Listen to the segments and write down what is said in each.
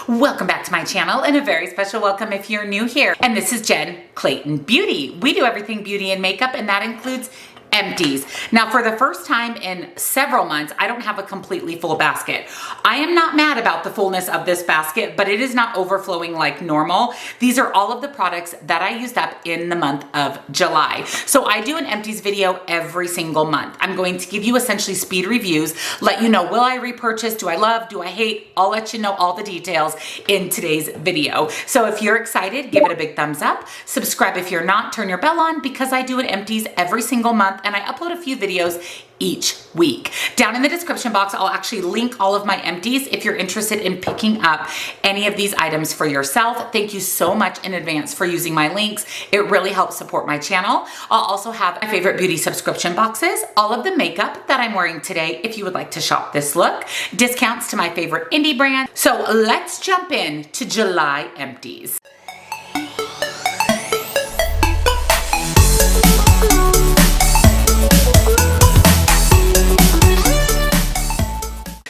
Welcome back to my channel and a very special welcome if you're new here. And this is Jen Clayton Beauty. We do everything beauty and makeup, and that includes Empties. Now, for the first time in several months, I don't have a completely full basket. I am not mad about the fullness of this basket, but it is not overflowing like normal. These are all of the products that I used up in the month of July. So I do an Empties video every single month. I'm going to give you essentially speed reviews, let you know, will I repurchase? Do I love? Do I hate? I'll let you know all the details in today's video. So if you're excited, give it a big thumbs up. Subscribe if you're not, turn your bell on because I do an Empties every single month and I upload a few videos each week. Down in the description box, I'll actually link all of my Empties if you're interested in picking up any of these items for yourself. Thank you so much in advance for using my links. It really helps support my channel. I'll also have my favorite beauty subscription boxes, all of the makeup that I'm wearing today if you would like to shop this look, discounts to my favorite indie brand. So let's jump in to July Empties.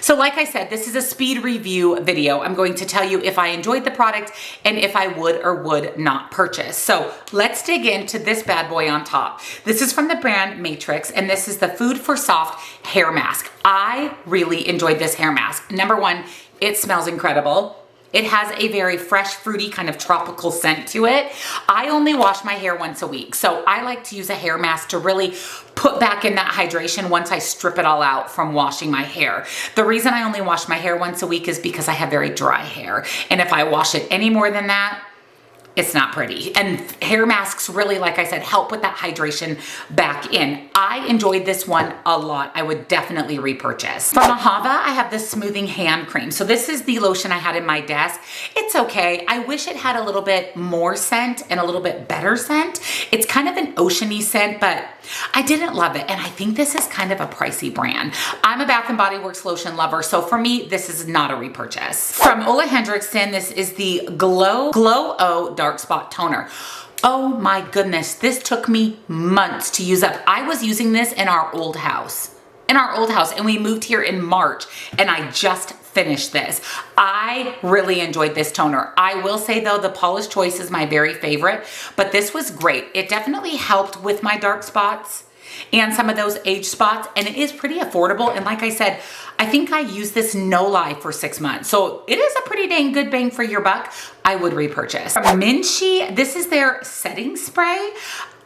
So like I said, this is a speed review video. I'm going to tell you if I enjoyed the product and if I would or would not purchase. So let's dig into this bad boy on top. This is from the brand Matrix, and this is the Food for Soft hair mask. I really enjoyed this hair mask. Number one, it smells incredible. It has a very fresh, fruity, kind of tropical scent to it. I only wash my hair once a week, so I like to use a hair mask to really put back in that hydration once I strip it all out from washing my hair. The reason I only wash my hair once a week is because I have very dry hair, and if I wash it any more than that, it's not pretty. And hair masks really, like I said, help with that hydration back in. I enjoyed this one a lot. I would definitely repurchase. From Ahava, I have this smoothing hand cream. So this is the lotion I had in my desk. It's okay. I wish it had a little bit more scent and a little bit better scent. It's kind of an oceany scent, but I didn't love it. And I think this is kind of a pricey brand. I'm a Bath & Body Works lotion lover, so for me, this is not a repurchase. From Ole Henriksen, this is the Glow O Dark Spot Toner. Oh my goodness, this took me months to use up. I was using this in our old house. And we moved here in March, and I just finished this. I really enjoyed this toner. I will say though, the Polish Choice is my very favorite, but this was great. It definitely helped with my dark spots and some of those age spots, and it is pretty affordable. And like I said, I think I used this no lie for 6 months. So it is a pretty dang good bang for your buck. I would repurchase. From Minshee, this is their setting spray.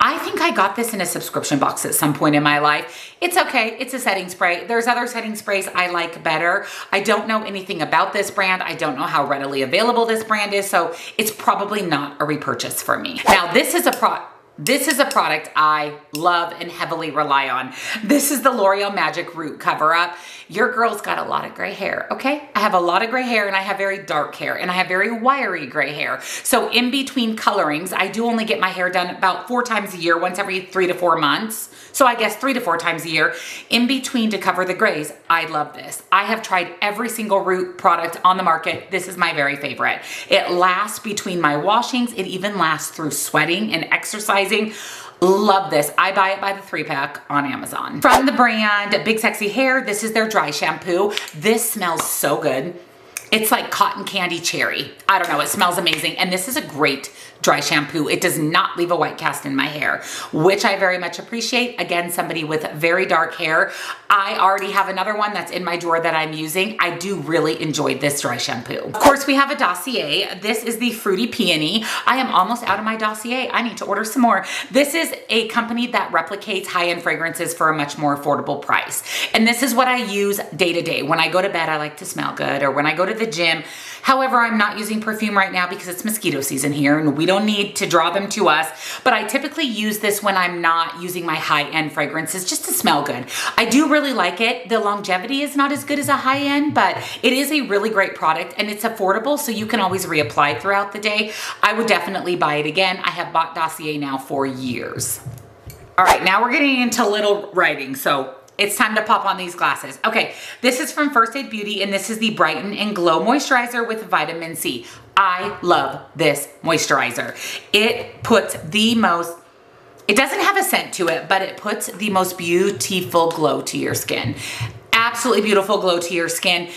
I think I got this in a subscription box at some point in my life. It's okay, it's a setting spray. There's other setting sprays I like better. I don't know anything about this brand. I don't know how readily available this brand is, so it's probably not a repurchase for me. Now, this is a product I love and heavily rely on. This is the L'Oreal Magic Root Cover Up. Your girl's got a lot of gray hair, okay? I have a lot of gray hair, and I have very dark hair, and I have very wiry gray hair. So in between colorings, I do only get my hair done about 4 times a year, once every 3 to 4 months. So I guess 3 to 4 times a year. In between to cover the grays, I love this. I have tried every single Root product on the market. This is my very favorite. It lasts between my washings. It even lasts through sweating and exercising. Love this. I buy it by the 3-pack on Amazon. From the brand Big Sexy Hair, this is their dry shampoo. This smells so good. It's like cotton candy cherry. I don't know, it smells amazing. And this is a great dry shampoo. It does not leave a white cast in my hair, which I very much appreciate. Again, somebody with very dark hair. I already have another one that's in my drawer that I'm using. I do really enjoy this dry shampoo. Of course, we have a dossier. This is the Fruity Peony. I am almost out of my dossier. I need to order some more. This is a company that replicates high-end fragrances for a much more affordable price. And this is what I use day to day. When I go to bed, I like to smell good, or when I go to the gym. However, I'm not using perfume right now because it's mosquito season here and we don't need to draw them to us. But I typically use this when I'm not using my high-end fragrances just to smell good. I do really like it. The longevity is not as good as a high-end, but it is a really great product and it's affordable, so you can always reapply throughout the day. I would definitely buy it again. I have bought Dossier now for years. All right, now we're getting into little writing, so it's time to pop on these glasses. Okay, this is from First Aid Beauty, and this is the Brighten and Glow Moisturizer with Vitamin C. I love this moisturizer. It puts the most, it doesn't have a scent to it, but it puts the most beautiful glow to your skin. Absolutely beautiful glow to your skin.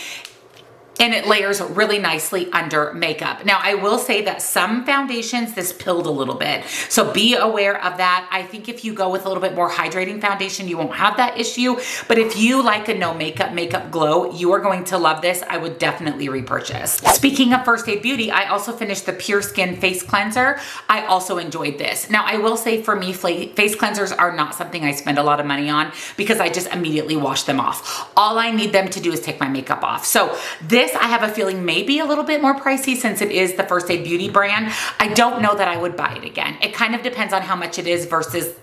and it layers really nicely under makeup. Now, I will say that some foundations, this pilled a little bit, so be aware of that. I think if you go with a little bit more hydrating foundation, you won't have that issue, but if you like a no makeup glow, you are going to love this. I would definitely repurchase. Speaking of First Aid Beauty, I also finished the Pure Skin Face Cleanser. I also enjoyed this. Now, I will say for me, face cleansers are not something I spend a lot of money on because I just immediately wash them off. All I need them to do is take my makeup off. So this, I have a feeling may be a little bit more pricey since it is the First Aid Beauty brand. I don't know that I would buy it again. It kind of depends on how much it is versus,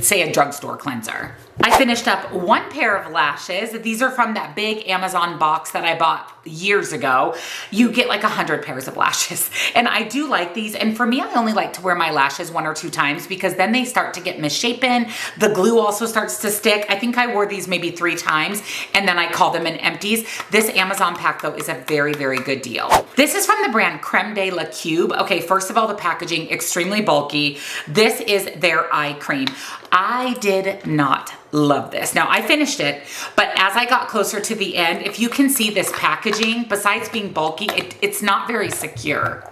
say, a drugstore cleanser. I finished up one pair of lashes. These are from that big Amazon box that I bought years ago. You get like 100 pairs of lashes. And I do like these. And for me, I only like to wear my lashes 1 or 2 times because then they start to get misshapen. The glue also starts to stick. I think I wore these maybe 3 times and then I call them in Empties. This Amazon pack though is a very, very good deal. This is from the brand Creme de la Cube. Okay, first of all, the packaging, extremely bulky. This is their eye cream. I did not love this. Now, I finished it, but as I got closer to the end, if you can see this packaging, besides being bulky, it's not very secure,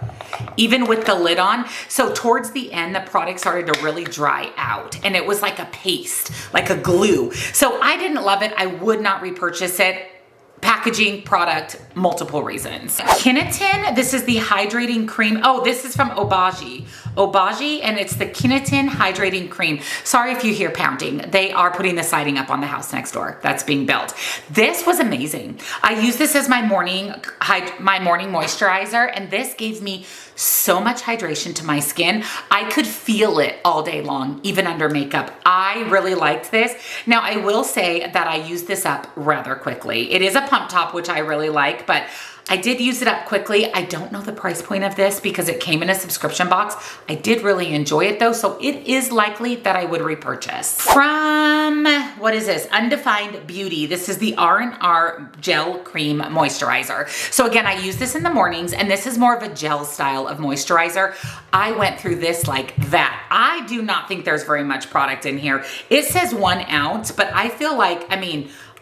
even with the lid on. So towards the end, the product started to really dry out and it was like a paste, like a glue. So I didn't love it. I would not repurchase it. Packaging, product, multiple reasons. Kinetin, this is the hydrating cream. Oh, this is from Obagi. Obagi, and it's the Kinetin hydrating cream. Sorry if you hear pounding. They are putting the siding up on the house next door that's being built. This was amazing. I use this as my morning moisturizer, and this gave me so much hydration to my skin. I could feel it all day long, even under makeup. I really liked this. Now, I will say that I used this up rather quickly. It is a pump top, which I really like, but I did use it up quickly. I don't know the price point of this because it came in a subscription box. I did really enjoy it though, so it is likely that I would repurchase. From, what is this? Undefined Beauty. This is the R&R Gel Cream Moisturizer. So again, I use this in the mornings, and this is more of a gel style of moisturizer. I went through this like that. I do not think there's very much product in here. It says 1 ounce, but I feel like,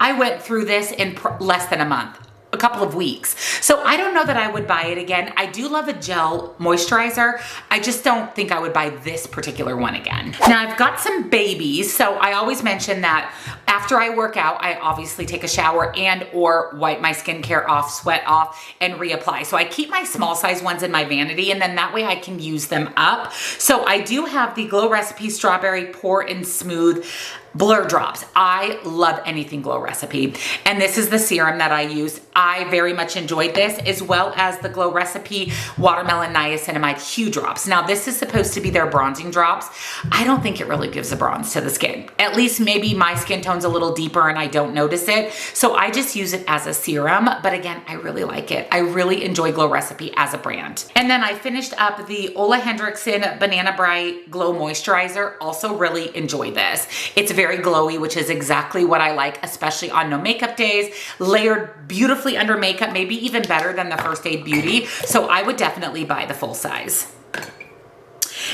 I went through this in less than a month. A couple of weeks. So I don't know that I would buy it again. I do love a gel moisturizer. I just don't think I would buy this particular one again. Now I've got some babies. So I always mention that after I work out, I obviously take a shower and or wipe my skincare off, sweat off, and reapply. So I keep my small size ones in my vanity, and then that way I can use them up. So I do have the Glow Recipe Strawberry Pore and Smooth Blur Drops. I love anything Glow Recipe. And this is the serum that I use. I very much enjoyed this, as well as the Glow Recipe Watermelon Niacinamide Hue Drops. Now this is supposed to be their bronzing drops. I don't think it really gives a bronze to the skin. At least maybe my skin tone's a little deeper and I don't notice it. So I just use it as a serum. But again, I really like it. I really enjoy Glow Recipe as a brand. And then I finished up the Ole Henriksen Banana Bright Glow Moisturizer. Also really enjoy this. It's very glowy, which is exactly what I like, especially on no makeup days, layered beautifully under makeup, maybe even better than the First Aid Beauty. So I would definitely buy the full size.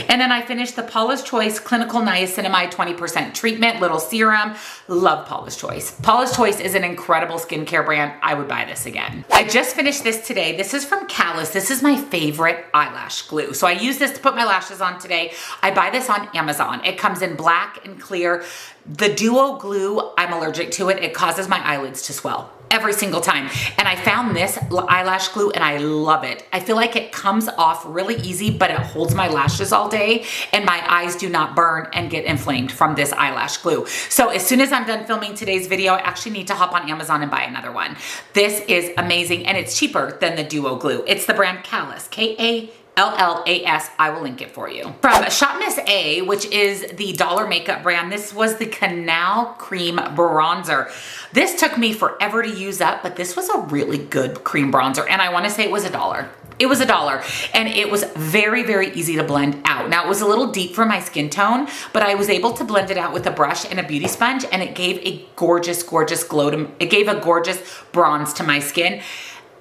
And then I finished the Paula's Choice Clinical Niacinamide 20% Treatment Little Serum. Love Paula's Choice. Paula's Choice is an incredible skincare brand. I would buy this again. I just finished this today. This is from Callus. This is my favorite eyelash glue. So I use this to put my lashes on today. I buy this on Amazon. It comes in black and clear. The Duo Glue, I'm allergic to it. It causes my eyelids to swell every single time. And I found this eyelash glue and I love it. I feel like it comes off really easy, but it holds my lashes all day and my eyes do not burn and get inflamed from this eyelash glue. So as soon as I'm done filming today's video, I actually need to hop on Amazon and buy another one. This is amazing and it's cheaper than the Duo Glue. It's the brand Callus, K-A-L-L-A-S. I will link it for you. From Shop Miss A, which is the dollar makeup brand, this was the Canal Cream Bronzer. This took me forever to use up, but this was a really good cream bronzer, and I want to say it was $1. It was $1, and it was very, very easy to blend out. Now, it was a little deep for my skin tone, but I was able to blend it out with a brush and a beauty sponge, and it gave a gorgeous, gorgeous glow to, it gave a gorgeous bronze to my skin.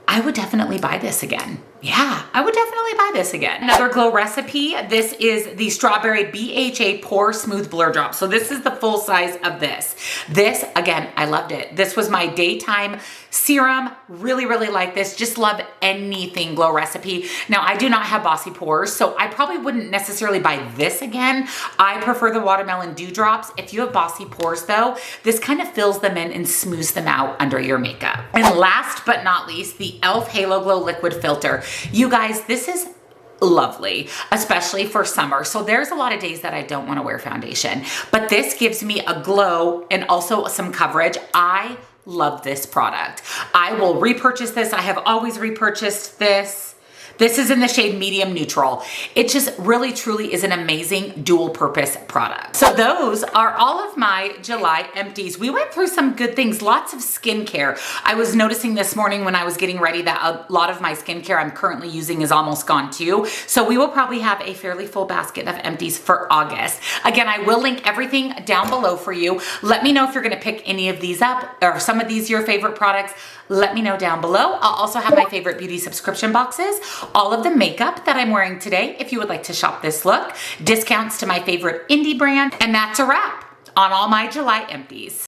I would definitely buy this again. Yeah, I would definitely buy this again. Another glow recipe. This is the Strawberry BHA Pore Smooth Blur Drop. So this is the full size of this. This, again, I loved it. This was my daytime serum. Really, really like this. Just love anything glow recipe. Now, I do not have bossy pores, so I probably wouldn't necessarily buy this again. I prefer the Watermelon Dew Drops. If you have bossy pores though, this kind of fills them in and smooths them out under your makeup. And last but not least, the e.l.f. Halo Glow Liquid Filter. You guys, this is lovely, especially for summer. So there's a lot of days that I don't want to wear foundation, but this gives me a glow and also some coverage. I love this product. I will repurchase this. I have always repurchased this. This is in the shade Medium Neutral. It just really, truly is an amazing dual purpose product. So those are all of my July empties. We went through some good things, lots of skincare. I was noticing this morning when I was getting ready that a lot of my skincare I'm currently using is almost gone too. So we will probably have a fairly full basket of empties for August. Again, I will link everything down below for you. Let me know if you're gonna pick any of these up or some of these your favorite products. Let me know down below. I'll also have my favorite beauty subscription boxes, all of the makeup that I'm wearing today if you would like to shop this look, discounts to my favorite indie brand, and that's a wrap on all my July empties.